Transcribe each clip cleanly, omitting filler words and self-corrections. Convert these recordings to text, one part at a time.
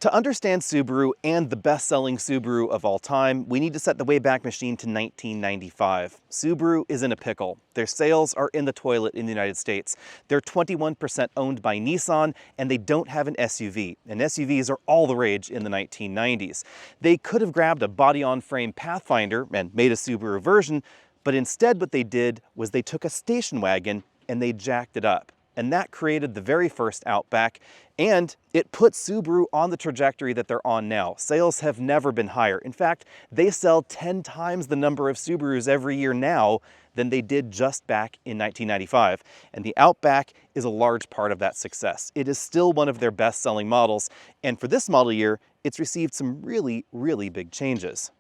To understand Subaru and the best-selling Subaru of all time, we need to set the Wayback Machine to 1995. Subaru is in a pickle. Their sales are in the toilet in the United States. They're 21% owned by Nissan, and they don't have an SUV. And SUVs are all the rage in the 1990s. They could have grabbed a body-on-frame Pathfinder and made a Subaru version, but instead what they did was they took a station wagon and they jacked it up. And that created the very first Outback, and it put Subaru on the trajectory that they're on now. Sales have never been higher. In fact, they sell 10 times the number of Subarus every year now than they did just back in 1995. And the Outback is a large part of that success. It is still one of their best-selling models, and for this model year, it's received some really, really big changes.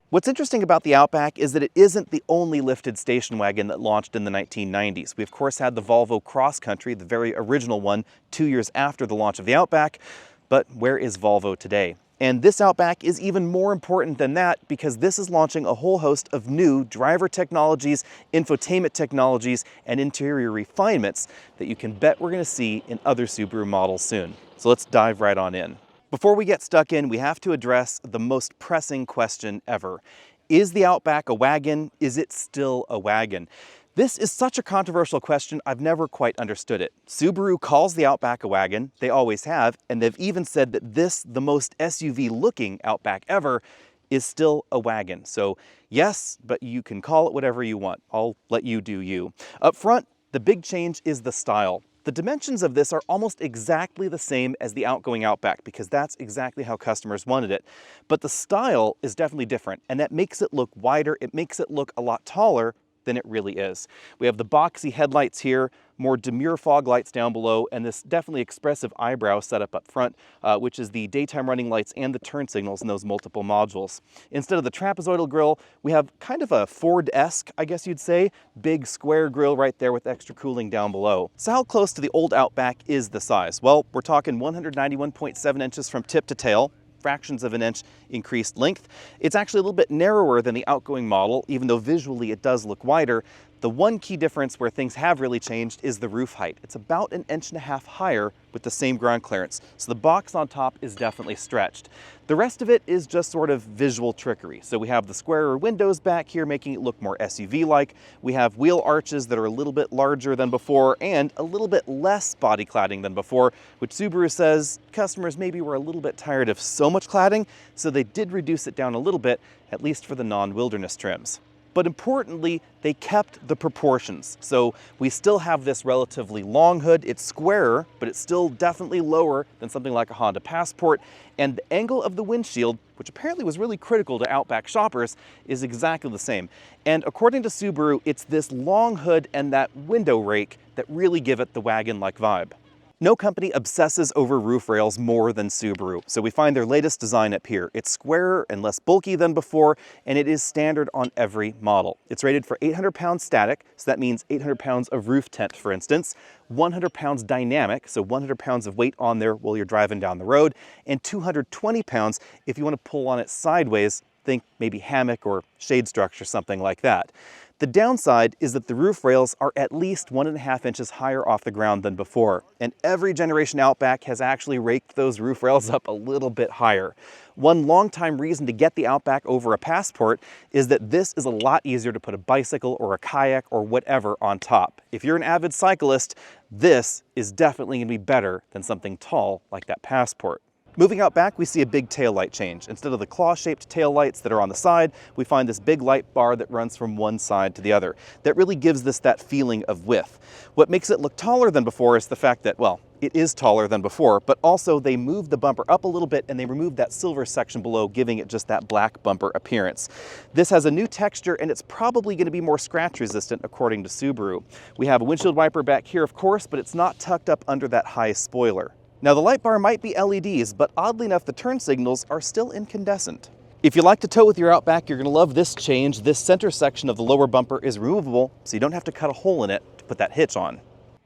What's interesting about the Outback is that it isn't the only lifted station wagon that launched in the 1990s. We of course had the Volvo Cross Country, the very original one, 2 years after the launch of the Outback, but where is Volvo today? And this Outback is even more important than that because this is launching a whole host of new driver technologies, infotainment technologies, and interior refinements that you can bet we're going to see in other Subaru models soon. So let's dive right on in. Before we get stuck in, we have to address the most pressing question ever. Is the Outback a wagon? Is it still a wagon? This is such a controversial question, I've never quite understood it. Subaru calls the Outback a wagon, they always have, and they've even said that this, the most SUV-looking Outback ever, is still a wagon. So yes, but you can call it whatever you want. I'll let you do you. Up front, the big change is the style. The dimensions of this are almost exactly the same as the outgoing Outback because that's exactly how customers wanted it. But the style is definitely different, and that makes it look wider, it makes it look a lot taller than it really is. We have the boxy headlights here, more demure fog lights down below, and this definitely expressive eyebrow setup up front, which is the daytime running lights and the turn signals in those multiple modules. Instead of the trapezoidal grille, we have kind of a Ford-esque, I guess you'd say, big square grille right there with extra cooling down below. So how close to the old Outback is the size? Well, we're talking 191.7 inches from tip to tail, fractions of an inch increased length. It's actually a little bit narrower than the outgoing model, even though visually it does look wider. The one key difference where things have really changed is the roof height. It's about 1.5 inches higher with the same ground clearance, so the box on top is definitely stretched. The rest of it is just sort of visual trickery. So we have the squarer windows back here, making it look more SUV-like. We have wheel arches that are a little bit larger than before and a little bit less body cladding than before, which Subaru says customers maybe were a little bit tired of so much cladding, so they did reduce it down a little bit, at least for the non-wilderness trims. But importantly, they kept the proportions. So we still have this relatively long hood. It's squarer, but it's still definitely lower than something like a Honda Passport. And the angle of the windshield, which apparently was really critical to Outback shoppers, is exactly the same. And according to Subaru, it's this long hood and that window rake that really give it the wagon-like vibe. No company obsesses over roof rails more than Subaru, so we find their latest design up here. It's squarer and less bulky than before, and it is standard on every model. It's rated for 800 pounds static, so that means 800 pounds of roof tent, for instance, 100 pounds dynamic, so 100 pounds of weight on there while you're driving down the road, and 220 pounds if you want to pull on it sideways, think maybe hammock or shade structure, something like that. The downside is that the roof rails are at least 1.5 inches higher off the ground than before, and every generation Outback has actually raked those roof rails up a little bit higher. One long-time reason to get the Outback over a Passport is that this is a lot easier to put a bicycle or a kayak or whatever on top. If you're an avid cyclist, this is definitely going to be better than something tall like that Passport. Moving out back, we see a big taillight change. Instead of the claw-shaped taillights that are on the side, we find this big light bar that runs from one side to the other. That really gives this that feeling of width. What makes it look taller than before is the fact that, well, it is taller than before, but also they moved the bumper up a little bit and they removed that silver section below, giving it just that black bumper appearance. This has a new texture and it's probably going to be more scratch resistant according to Subaru. We have a windshield wiper back here, of course, but it's not tucked up under that high spoiler. Now the light bar might be LEDs, but oddly enough the turn signals are still incandescent. If you like to tow with your Outback, you're going to love this change. This center section of the lower bumper is removable, so you don't have to cut a hole in it to put that hitch on.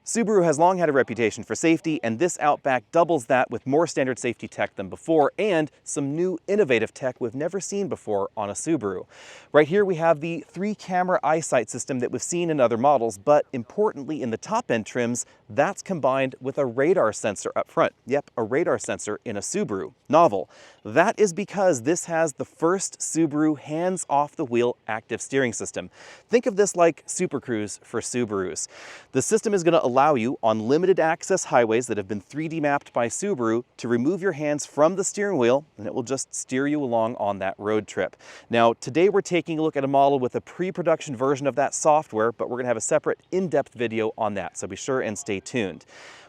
Subaru has long had a reputation for safety, and this Outback doubles that with more standard safety tech than before and some new innovative tech we've never seen before on a Subaru. Right here we have the 3-camera eyesight system that we've seen in other models, but importantly in the top-end trims, that's combined with a radar sensor up front. Yep, a radar sensor in a Subaru. Novel. That is because this has the first Subaru hands-off-the-wheel active steering system. Think of this like Super Cruise for Subarus. The system is going to allow you on limited access highways that have been 3D mapped by Subaru to remove your hands from the steering wheel, and it will just steer you along on that road trip. Now, today we're taking a look at a model with a pre-production version of that software, but we're going to have a separate in-depth video on that, so be sure and stay tuned.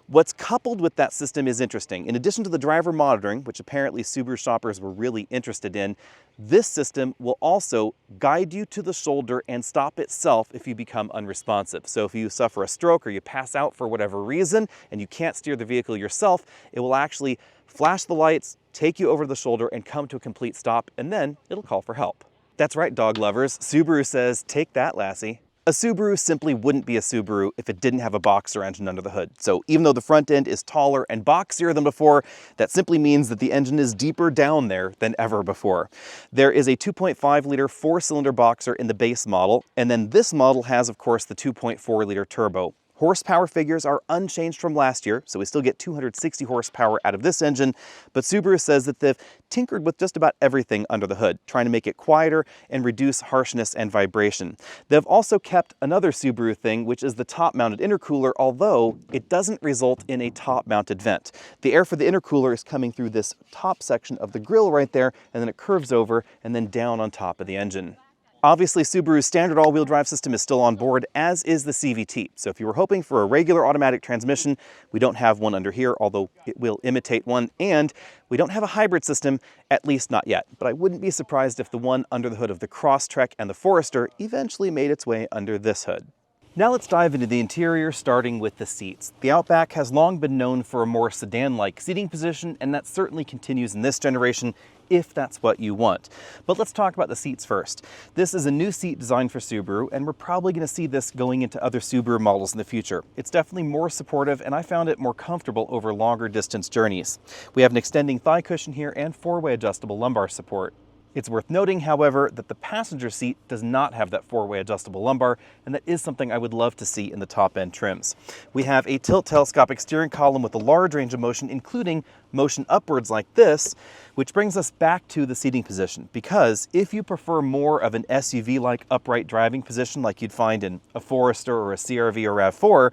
What's coupled with that system is interesting. In addition to the driver monitoring, which apparently Subaru shoppers were really interested in, this system will also guide you to the shoulder and stop itself if you become unresponsive. So if you suffer a stroke or you pass out for whatever reason and you can't steer the vehicle yourself, it will actually flash the lights, take you over the shoulder and come to a complete stop, and then it'll call for help. That's right, dog lovers. Subaru says, "Take that, lassie." A Subaru simply wouldn't be a Subaru if it didn't have a boxer engine under the hood. So even though the front end is taller and boxier than before, that simply means that the engine is deeper down there than ever before. There is a 2.5-liter 4-cylinder boxer in the base model, and then this model has, of course, the 2.4-liter turbo. Horsepower figures are unchanged from last year, so we still get 260 horsepower out of this engine, but Subaru says that they've tinkered with just about everything under the hood, trying to make it quieter and reduce harshness and vibration. They've also kept another Subaru thing, which is the top-mounted intercooler, although it doesn't result in a top-mounted vent. The air for the intercooler is coming through this top section of the grille right there, and then it curves over and then down on top of the engine. Obviously, Subaru's standard all-wheel drive system is still on board, as is the CVT. So if you were hoping for a regular automatic transmission, we don't have one under here, although it will imitate one, and we don't have a hybrid system, at least not yet. But I wouldn't be surprised if the one under the hood of the Crosstrek and the Forester eventually made its way under this hood. Now let's dive into the interior, starting with the seats. The Outback has long been known for a more sedan-like seating position, and that certainly continues in this generation, if that's what you want. But let's talk about the seats first. This is a new seat designed for Subaru, and we're probably going to see this going into other Subaru models in the future. It's definitely more supportive, and I found it more comfortable over longer distance journeys. We have an extending thigh cushion here and 4-way adjustable lumbar support. It's worth noting, however, that the passenger seat does not have that 4-way adjustable lumbar, and that is something I would love to see in the top-end trims. We have a tilt telescopic steering column with a large range of motion, including motion upwards like this, which brings us back to the seating position, because if you prefer more of an SUV-like upright driving position like you'd find in a Forester or a CR-V or RAV4,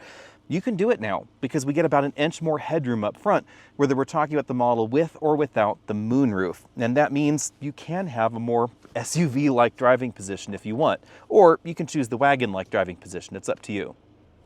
you can do it now, because we get about an inch more headroom up front, whether we're talking about the model with or without the moonroof. And that means you can have a more SUV-like driving position if you want, or you can choose the wagon-like driving position. It's up to you.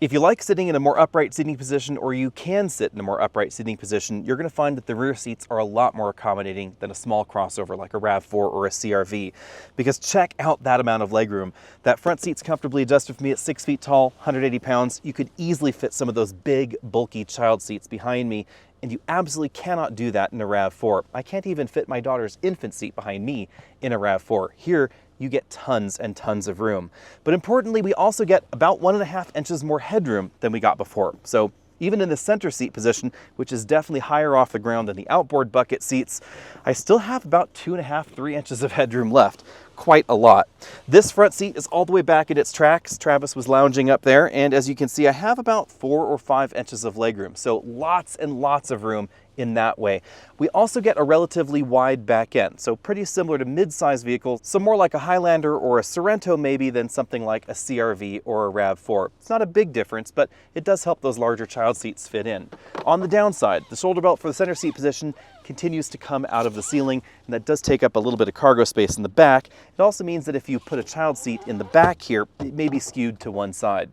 If you like sitting in a more upright seating position, or you can sit in a more upright seating position, you're going to find that the rear seats are a lot more accommodating than a small crossover like a RAV4 or a CR-V. Because check out that amount of legroom. That front seat's comfortably adjusted for me at 6 feet tall, 180 pounds. You could easily fit some of those big, bulky child seats behind me, and you absolutely cannot do that in a RAV4. I can't even fit my daughter's infant seat behind me in a RAV4. Here, you get tons and tons of room. But importantly, we also get about 1.5 inches more headroom than we got before. So even in the center seat position, which is definitely higher off the ground than the outboard bucket seats, I still have about 2.5 to 3 inches of headroom left. Quite a lot. This front seat is all the way back at its tracks. Travis was lounging up there, and as you can see, I have about 4 or 5 inches of legroom. So lots and lots of room in that way. We also get a relatively wide back end, so pretty similar to mid-size vehicles, so more like a Highlander or a Sorento maybe than something like a CR-V or a RAV4. It's not a big difference, but it does help those larger child seats fit in. On the downside, the shoulder belt for the center seat position continues to come out of the ceiling, and that does take up a little bit of cargo space in the back. It also means that if you put a child seat in the back here, it may be skewed to one side.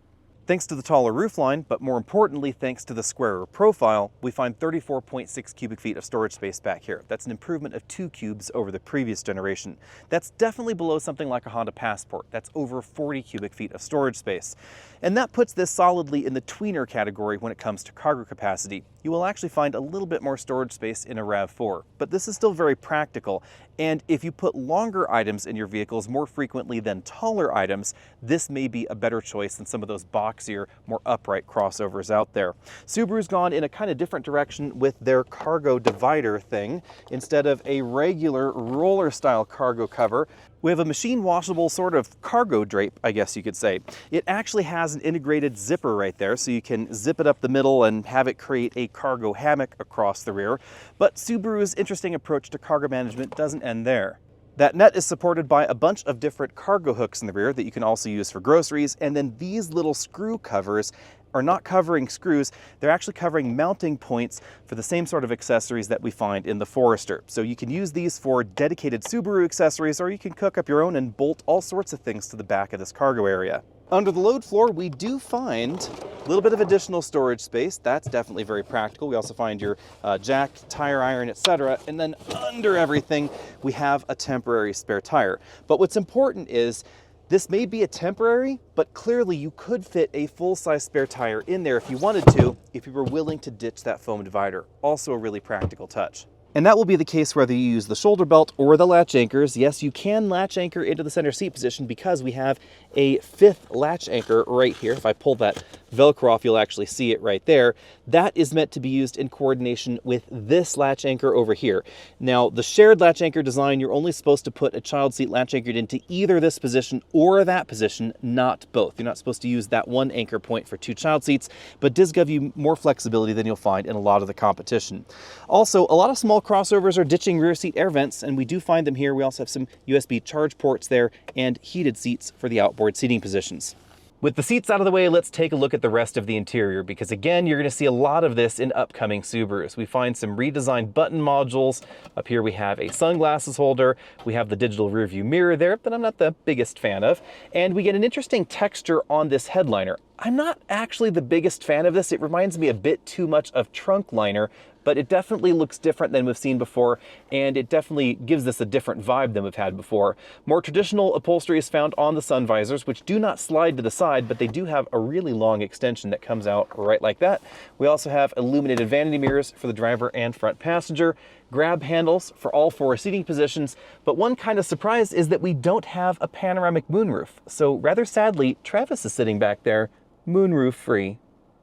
Thanks to the taller roofline, but more importantly, thanks to the squarer profile, we find 34.6 cubic feet of storage space back here. That's an improvement of 2 cubes over the previous generation. That's definitely below something like a Honda Passport. That's over 40 cubic feet of storage space. And that puts this solidly in the tweener category when it comes to cargo capacity. You will actually find a little bit more storage space in a RAV4, but this is still very practical. And if you put longer items in your vehicles more frequently than taller items, this may be a better choice than some of those box boxier, more upright crossovers out there. Subaru's gone in a kind of different direction with their cargo divider thing. Instead of a regular roller style cargo cover, we have a machine washable sort of cargo drape, I guess you could say. It actually has an integrated zipper right there, so you can zip it up the middle and have it create a cargo hammock across the rear. But Subaru's interesting approach to cargo management doesn't end there. That net is supported by a bunch of different cargo hooks in the rear that you can also use for groceries, and then these little screw covers are not covering screws, they're actually covering mounting points for the same sort of accessories that we find in the Forester. So you can use these for dedicated Subaru accessories, or you can cook up your own and bolt all sorts of things to the back of this cargo area. Under the load floor, we do find a little bit of additional storage space. That's definitely very practical. We also find your jack, tire iron, etc. And then under everything, we have a temporary spare tire. But what's important is this may be a temporary, but clearly you could fit a full-size spare tire in there if you wanted to, if you were willing to ditch that foam divider. Also a really practical touch. And that will be the case whether you use the shoulder belt or the latch anchors. Yes, you can latch anchor into the center seat position because we have a fifth latch anchor right here. If I pull that Velcro off, you'll actually see it right there. That is meant to be used in coordination with this latch anchor over here. Now, the shared latch anchor design, you're only supposed to put a child seat latch anchored into either this position or that position, not both. You're not supposed to use that one anchor point for two child seats, but does give you more flexibility than you'll find in a lot of the competition. Also, a lot of small crossovers are ditching rear seat air vents, and we do find them here. We also have some USB charge ports there and heated seats for the outboard seating positions. With the seats out of the way, let's take a look at the rest of the interior, because again, you're going to see a lot of this in upcoming Subarus. We find some redesigned button modules. Up here we have a sunglasses holder. We have the digital rear view mirror there that I'm not the biggest fan of. And we get an interesting texture on this headliner. I'm not actually the biggest fan of this. It reminds me a bit too much of trunk liner, but it definitely looks different than we've seen before, and it definitely gives us a different vibe than we've had before. More traditional upholstery is found on the sun visors, which do not slide to the side, but they do have a really long extension that comes out right like that. We also have illuminated vanity mirrors for the driver and front passenger, grab handles for all four seating positions, but one kind of surprise is that we don't have a panoramic moonroof. So rather sadly, Travis is sitting back there, moonroof free.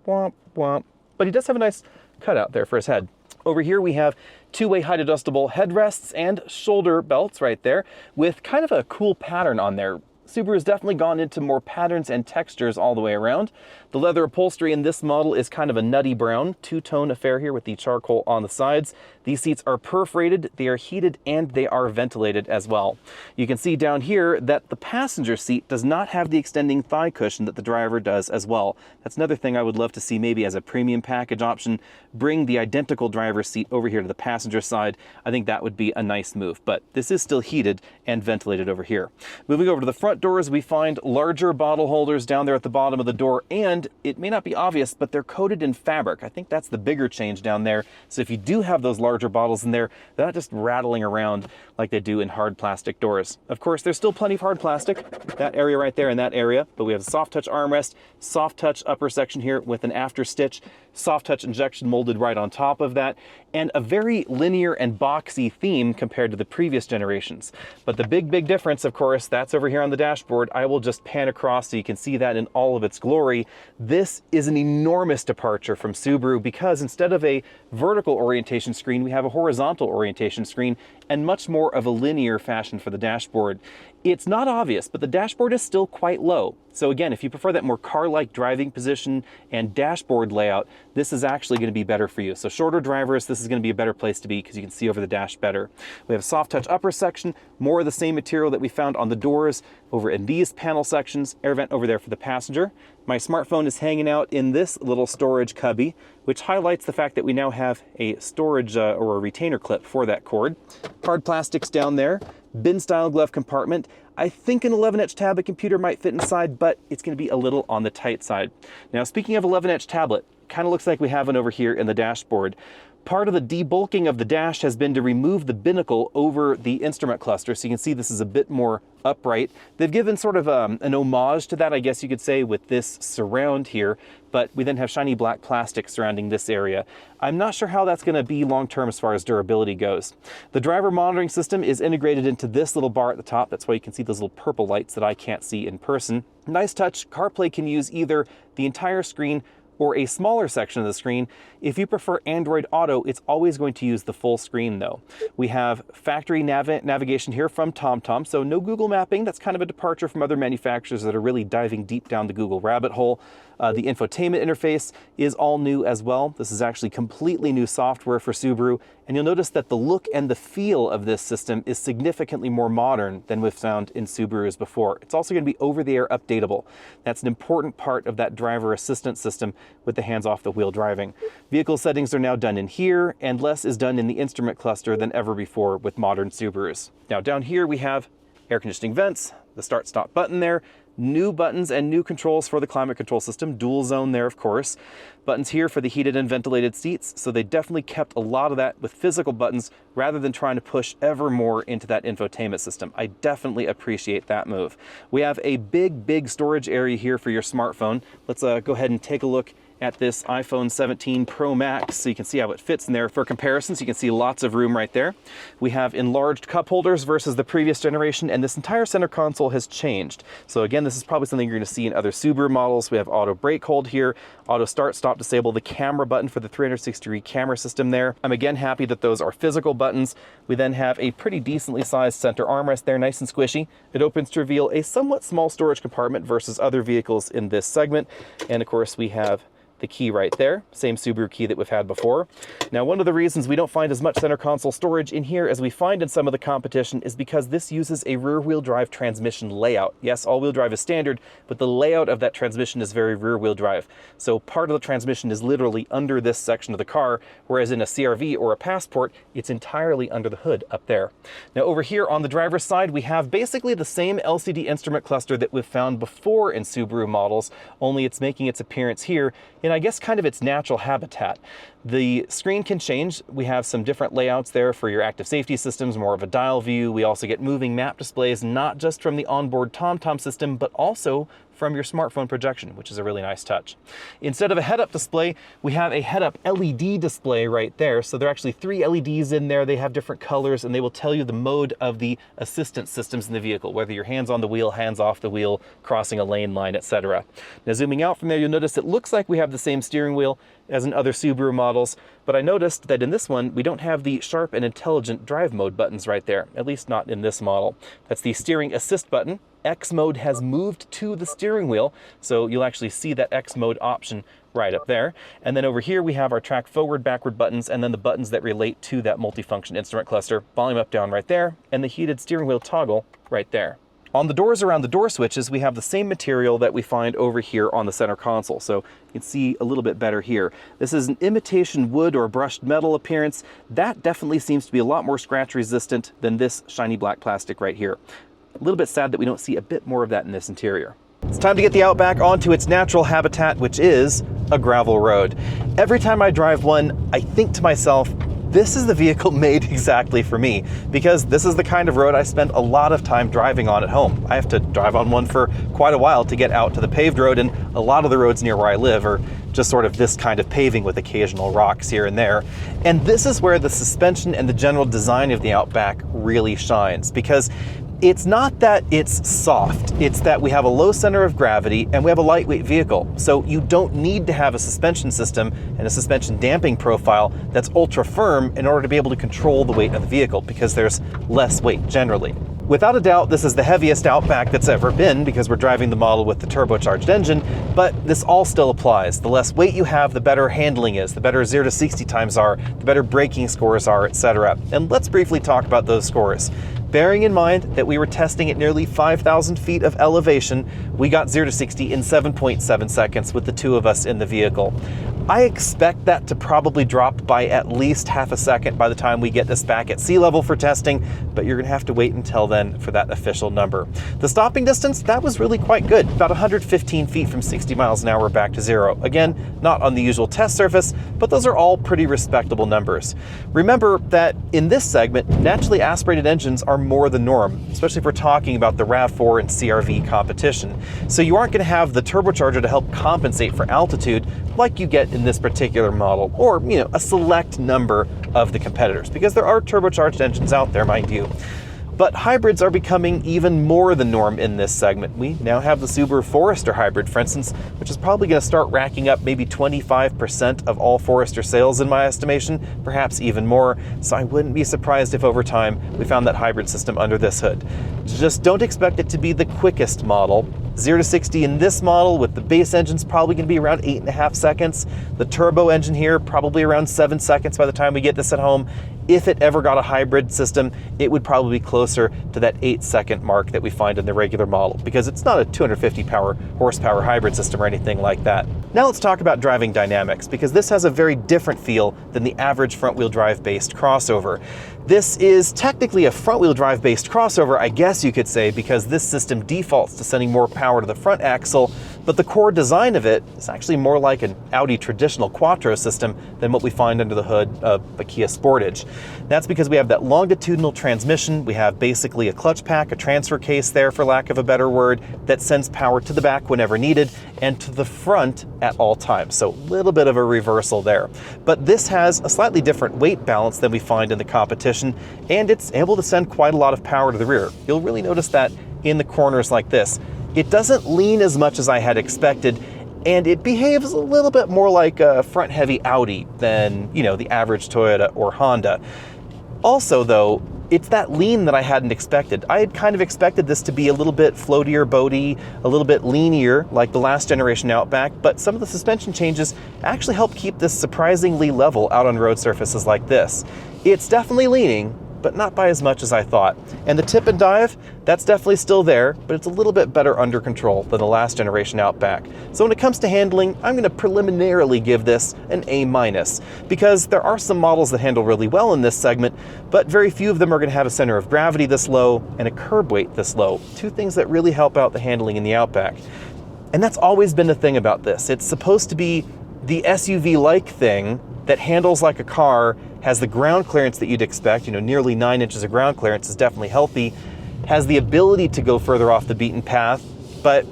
Womp womp. But he does have a nice cutout there for his head. Over here we have two-way height adjustable headrests and shoulder belts right there with kind of a cool pattern on there. Subaru has definitely gone into more patterns and textures all the way around. The leather upholstery in this model is kind of a nutty brown, two-tone affair here with the charcoal on the sides. These seats are perforated, they are heated, and they are ventilated as well. You can see down here that the passenger seat does not have the extending thigh cushion that the driver does as well. That's another thing I would love to see maybe as a premium package option. Bring the identical driver's seat over here to the passenger side. I think that would be a nice move, but this is still heated and ventilated over here. Moving over to the front doors, we find larger bottle holders down there at the bottom of the door, and it may not be obvious, but they're coated in fabric. I think that's the bigger change down there. So if you do have those larger bottles in there, they're not just rattling around like they do in hard plastic doors. Of course, there's still plenty of hard plastic, that area right there and that area, but we have a soft touch armrest, soft touch upper section here with an after stitch, soft touch injection molded right on top of that, and a very linear and boxy theme compared to the previous generations. But the big difference, of course, that's over here on the dashboard. I will just pan across so you can see that in all of its glory. This is an enormous departure from Subaru because instead of a vertical orientation screen, we have a horizontal orientation screen and much more of a linear fashion for the dashboard. It's not obvious, but the dashboard is still quite low. So again, if you prefer that more car-like driving position and dashboard layout, this is actually going to be better for you. So shorter drivers, this is going to be a better place to be because you can see over the dash better. We have a soft touch upper section, more of the same material that we found on the doors over in these panel sections, air vent over there for the passenger. My smartphone is hanging out in this little storage cubby, which highlights the fact that we now have a storage or a retainer clip for that cord. Hard plastics down there, bin style glove compartment. I think an 11-inch tablet computer might fit inside, but it's going to be a little on the tight side. Now, speaking of 11-inch tablet, kind of looks like we have one over here in the dashboard. Part of the debulking of the dash has been to remove the binnacle over the instrument cluster, so you can see this is a bit more upright. They've given sort of an homage to that, I guess you could say, with this surround here, but we then have shiny black plastic surrounding this area. I'm not sure how that's going to be long-term as far as durability goes. The driver monitoring system is integrated into this little bar at the top. That's why you can see those little purple lights that I can't see in person. Nice touch. CarPlay can use either the entire screen or a smaller section of the screen. If you prefer Android Auto, it's always going to use the full screen though. We have factory navigation here from TomTom, so no Google mapping. That's kind of a departure from other manufacturers that are really diving deep down the Google rabbit hole. The infotainment interface is all new as well. This is actually completely new software for Subaru, and you'll notice that the look and the feel of this system is significantly more modern than we've found in Subarus before. It's also going to be over-the-air updatable. That's an important part of that driver assistance system with the hands-off-the-wheel driving. Vehicle settings are now done in here, and less is done in the instrument cluster than ever before with modern Subarus. Now down here we have air conditioning vents, the start-stop button there, new buttons and new controls for the climate control system, dual zone there of course. Buttons here for the heated and ventilated seats, so they definitely kept a lot of that with physical buttons rather than trying to push ever more into that infotainment system. I definitely appreciate that move. We have a big storage area here for your smartphone. Let's go ahead and take a look at this iPhone 17 Pro Max so you can see how it fits in there. For comparisons, you can see lots of room right there. We have enlarged cup holders versus the previous generation, and this entire center console has changed. So again, this is probably something you're going to see in other Subaru models. We have auto brake hold here, auto start stop disable, the camera button for the 360-degree camera system there. I'm again happy that those are physical buttons. We then have a pretty decently sized center armrest there, nice and squishy. It opens to reveal a somewhat small storage compartment versus other vehicles in this segment. And of course we have the key right there, same Subaru key that we've had before. Now, one of the reasons we don't find as much center console storage in here as we find in some of the competition is because this uses a rear-wheel drive transmission layout. Yes, all-wheel drive is standard, but the layout of that transmission is very rear-wheel drive. So part of the transmission is literally under this section of the car, whereas in a CR-V or a Passport, it's entirely under the hood up there. Now, over here on the driver's side, we have basically the same LCD instrument cluster that we've found before in Subaru models, only it's making its appearance here in, I guess, kind of its natural habitat. The screen can change. We have some different layouts there for your active safety systems, more of a dial view. We also get moving map displays, not just from the onboard TomTom system, but also from your smartphone projection, which is a really nice touch. Instead of a head-up display, we have a head-up LED display right there. So there are actually 3 LEDs in there. They have different colors, and they will tell you the mode of the assistance systems in the vehicle, whether your hands on the wheel, hands off the wheel, crossing a lane line, etc. Now zooming out from there, you'll notice it looks like we have the same steering wheel as in other Subaru models, but I noticed that in this one, we don't have the sharp and intelligent drive mode buttons right there, at least not in this model. That's the steering assist button. X mode has moved to the steering wheel, so you'll actually see that X mode option right up there. And then over here, we have our track forward, backward buttons, and then the buttons that relate to that multifunction instrument cluster, volume up, down right there, and the heated steering wheel toggle right there. On the doors around the door switches, we have the same material that we find over here on the center console, so you can see a little bit better here. This is an imitation wood or brushed metal appearance. That definitely seems to be a lot more scratch resistant than this shiny black plastic right here. A little bit sad that we don't see a bit more of that in this interior. It's time to get the Outback onto its natural habitat, which is a gravel road. Every time I drive one, I think to myself, this is the vehicle made exactly for me, because this is the kind of road I spend a lot of time driving on at home. I have to drive on one for quite a while to get out to the paved road, and a lot of the roads near where I live are just sort of this kind of paving with occasional rocks here and there. And this is where the suspension and the general design of the Outback really shines, because it's not that it's soft, it's that we have a low center of gravity and we have a lightweight vehicle. So you don't need to have a suspension system and a suspension damping profile that's ultra firm in order to be able to control the weight of the vehicle, because there's less weight generally. Without a doubt, this is the heaviest Outback that's ever been, because we're driving the model with the turbocharged engine, but this all still applies. The less weight you have, the better handling is, the better 0 to 60 times are, the better braking scores are, etc. And let's briefly talk about those scores. Bearing in mind that we were testing at nearly 5,000 feet of elevation, we got 0 to 60 in 7.7 seconds with the two of us in the vehicle. I expect that to probably drop by at least half a second by the time we get this back at sea level for testing, but you're gonna have to wait until then for that official number. The stopping distance, that was really quite good, about 115 feet from 60 miles an hour back to 0. Again, not on the usual test surface, but those are all pretty respectable numbers. Remember that in this segment, naturally aspirated engines are more the norm, especially if we're talking about the RAV4 and CR-V competition. So you aren't gonna have the turbocharger to help compensate for altitude like you get in this particular model, or a select number of the competitors, because there are turbocharged engines out there, mind you. But hybrids are becoming even more the norm in this segment. We now have the Subaru Forester hybrid, for instance, which is probably going to start racking up maybe 25% of all Forester sales in my estimation, perhaps even more. So I wouldn't be surprised if over time we found that hybrid system under this hood. Just don't expect it to be the quickest model. 0 to 60 in this model with the base engine's probably going to be around 8.5 seconds. The turbo engine here probably around 7 seconds by the time we get this at home. If it ever got a hybrid system, it would probably be closer to that 8-second mark that we find in the regular model, because it's not a 250 horsepower hybrid system or anything like that. Now let's talk about driving dynamics, because this has a very different feel than the average front-wheel drive based crossover. This is technically a front-wheel drive based crossover, I guess you could say, because this system defaults to sending more power to the front axle, but the core design of it is actually more like an Audi traditional Quattro system than what we find under the hood of a Kia Sportage. That's because we have that longitudinal transmission, we have basically a clutch pack, a transfer case there for lack of a better word, that sends power to the back whenever needed and to the front at all times. So a little bit of a reversal there. But this has a slightly different weight balance than we find in the competition, and it's able to send quite a lot of power to the rear. You'll really notice that in the corners like this. It doesn't lean as much as I had expected, and it behaves a little bit more like a front-heavy Audi than, the average Toyota or Honda. Also, though, it's that lean that I hadn't expected. I had kind of expected this to be a little bit floatier, boaty, a little bit leanier like the last generation Outback, but some of the suspension changes actually help keep this surprisingly level out on road surfaces like this. It's definitely leaning, but not by as much as I thought. And the tip and dive, that's definitely still there, but it's a little bit better under control than the last generation Outback. So when it comes to handling, I'm gonna preliminarily give this an A-, because there are some models that handle really well in this segment, but very few of them are gonna have a center of gravity this low and a curb weight this low, two things that really help out the handling in the Outback. And that's always been the thing about this. It's supposed to be the SUV-like thing that handles like a car, has the ground clearance that you'd expect, nearly 9 inches of ground clearance is definitely healthy, has the ability to go further off the beaten path, but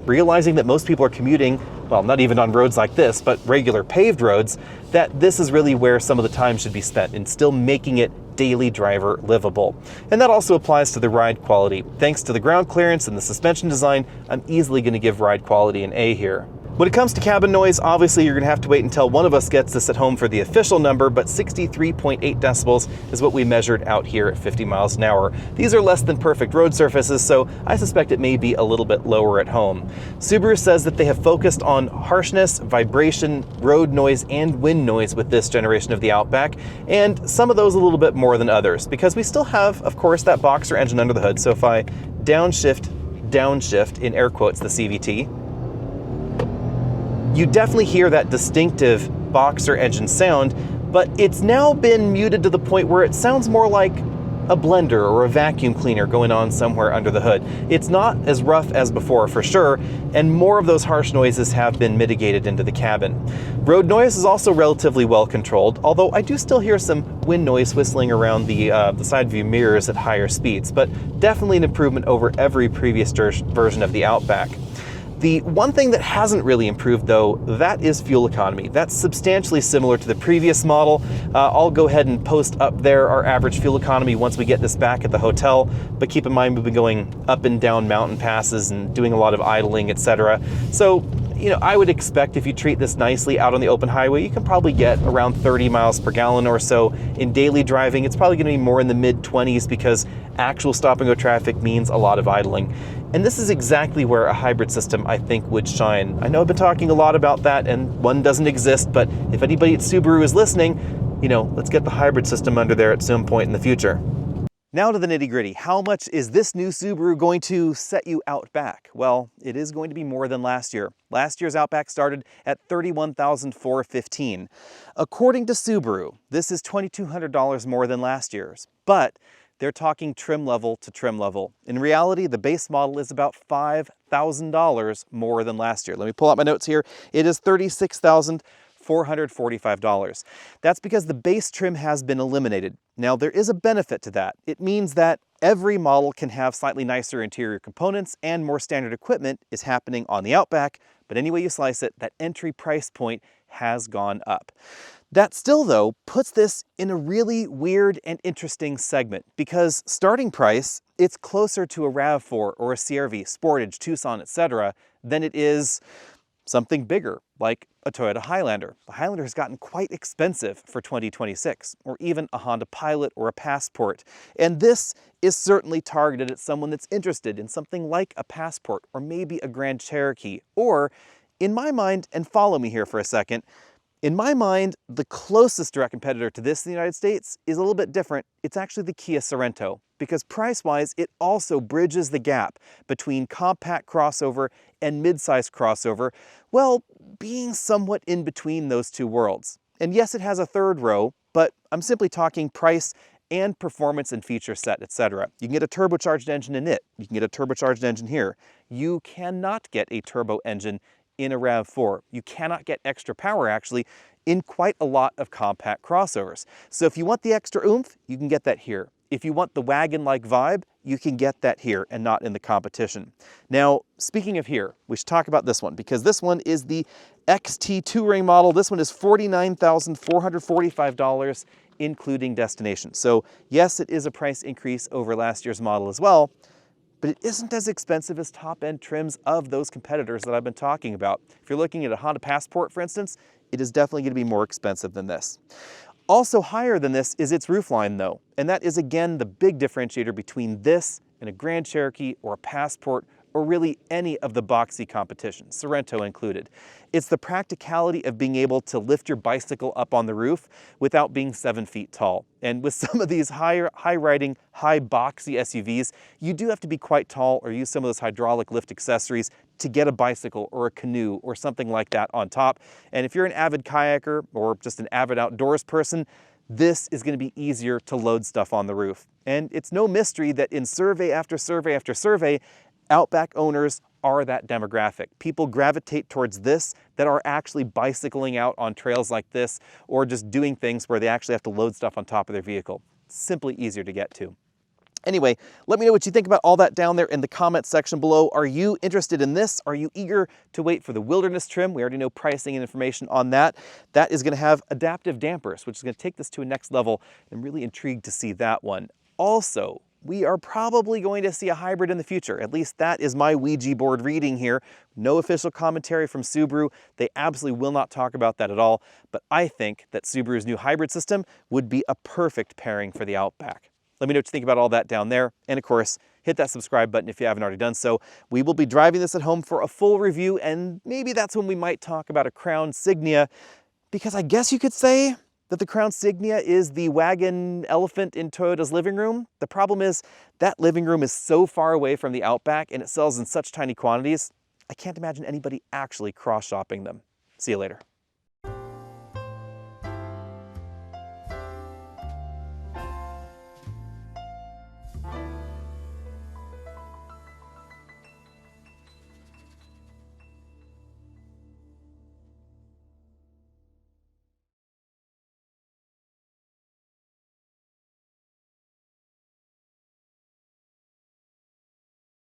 realizing that most people are commuting, well, not even on roads like this, but regular paved roads, that this is really where some of the time should be spent in still making it daily driver livable. And that also applies to the ride quality. Thanks to the ground clearance and the suspension design, I'm easily going to give ride quality an A here. When it comes to cabin noise, obviously you're going to have to wait until one of us gets this at home for the official number, but 63.8 decibels is what we measured out here at 50 miles an hour. These are less than perfect road surfaces, so I suspect it may be a little bit lower at home. Subaru says that they have focused on harshness, vibration, road noise, and wind noise with this generation of the Outback, and some of those a little bit more than others, because we still have, of course, that boxer engine under the hood. So if I downshift, in air quotes, the CVT, you definitely hear that distinctive boxer engine sound, but it's now been muted to the point where it sounds more like a blender or a vacuum cleaner going on somewhere under the hood. It's not as rough as before, for sure, and more of those harsh noises have been mitigated into the cabin. Road noise is also relatively well controlled, although I do still hear some wind noise whistling around the side view mirrors at higher speeds, but definitely an improvement over every previous version of the Outback. The one thing that hasn't really improved, though, that is fuel economy. That's substantially similar to the previous model. I'll go ahead and post up there our average fuel economy once we get this back at the hotel, but keep in mind we've been going up and down mountain passes and doing a lot of idling, etc. So, I would expect if you treat this nicely out on the open highway, you can probably get around 30 miles per gallon or so. In daily driving, it's probably going to be more in the mid-20s because actual stop-and-go traffic means a lot of idling. And this is exactly where a hybrid system, I think, would shine. I know I've been talking a lot about that, and one doesn't exist, but if anybody at Subaru is listening, let's get the hybrid system under there at some point in the future. Now to the nitty-gritty. How much is this new Subaru going to set you out back? Well, it is going to be more than last year. Last year's Outback started at $31,415. According to Subaru, this is $2,200 more than last year's, but they're talking trim level to trim level. In reality, the base model is about $5,000 more than last year. Let me pull out my notes here. It is $36,445. That's because the base trim has been eliminated. Now, there is a benefit to that. It means that every model can have slightly nicer interior components and more standard equipment is happening on the Outback, but any way you slice it, that entry price point has gone up. That still, though, puts this in a really weird and interesting segment because starting price, it's closer to a RAV4 or a CR-V, Sportage, Tucson, etc. than it is something bigger, like a Toyota Highlander. The Highlander has gotten quite expensive for 2026, or even a Honda Pilot or a Passport. And this is certainly targeted at someone that's interested in something like a Passport or maybe a Grand Cherokee. Or, in my mind, and follow me here for a second, in my mind, the closest direct competitor to this in the United States is a little bit different. It's actually the Kia Sorento, because price-wise, it also bridges the gap between compact crossover and mid-size crossover, well, being somewhat in between those two worlds. And yes, it has a third row, but I'm simply talking price and performance and feature set, etc. You can get a turbocharged engine in it. You can get a turbocharged engine here. You cannot get a turbo engine in a RAV4. You cannot get extra power, actually, in quite a lot of compact crossovers. So if you want the extra oomph, you can get that here. If you want the wagon-like vibe, you can get that here and not in the competition. Now, speaking of here, we should talk about this one because this one is the XT Touring model. This one is $49,445, including destination. So yes, it is a price increase over last year's model as well, but it isn't as expensive as top-end trims of those competitors that I've been talking about. If you're looking at a Honda Passport, for instance, it is definitely going to be more expensive than this. Also higher than this is its roofline, though, and that is again the big differentiator between this and a Grand Cherokee or a Passport or really any of the boxy competition, Sorento included. It's the practicality of being able to lift your bicycle up on the roof without being 7 feet tall. And with some of these high-riding, high-boxy SUVs, you do have to be quite tall or use some of those hydraulic lift accessories to get a bicycle or a canoe or something like that on top. And if you're an avid kayaker or just an avid outdoors person, this is going to be easier to load stuff on the roof. And it's no mystery that in survey after survey after survey, Outback owners are that demographic. People gravitate towards this that are actually bicycling out on trails like this or just doing things where they actually have to load stuff on top of their vehicle. It's simply easier to get to. Anyway, let me know what you think about all that down there in the comments section below. Are you interested in this? Are you eager to wait for the Wilderness trim? We already know pricing and information on that. That is going to have adaptive dampers, which is going to take this to a next level. I'm really intrigued to see that one. Also, we are probably going to see a hybrid in the future. At least that is my Ouija board reading here. No official commentary from Subaru. They absolutely will not talk about that at all. But I think that Subaru's new hybrid system would be a perfect pairing for the Outback. Let me know what you think about all that down there. And of course, hit that subscribe button if you haven't already done so. We will be driving this at home for a full review, and maybe that's when we might talk about a Crown Signia, because I guess you could say that the Crown Signia is the wagon elephant in Toyota's living room. The problem is that living room is so far away from the Outback and it sells in such tiny quantities, I can't imagine anybody actually cross-shopping them. See you later.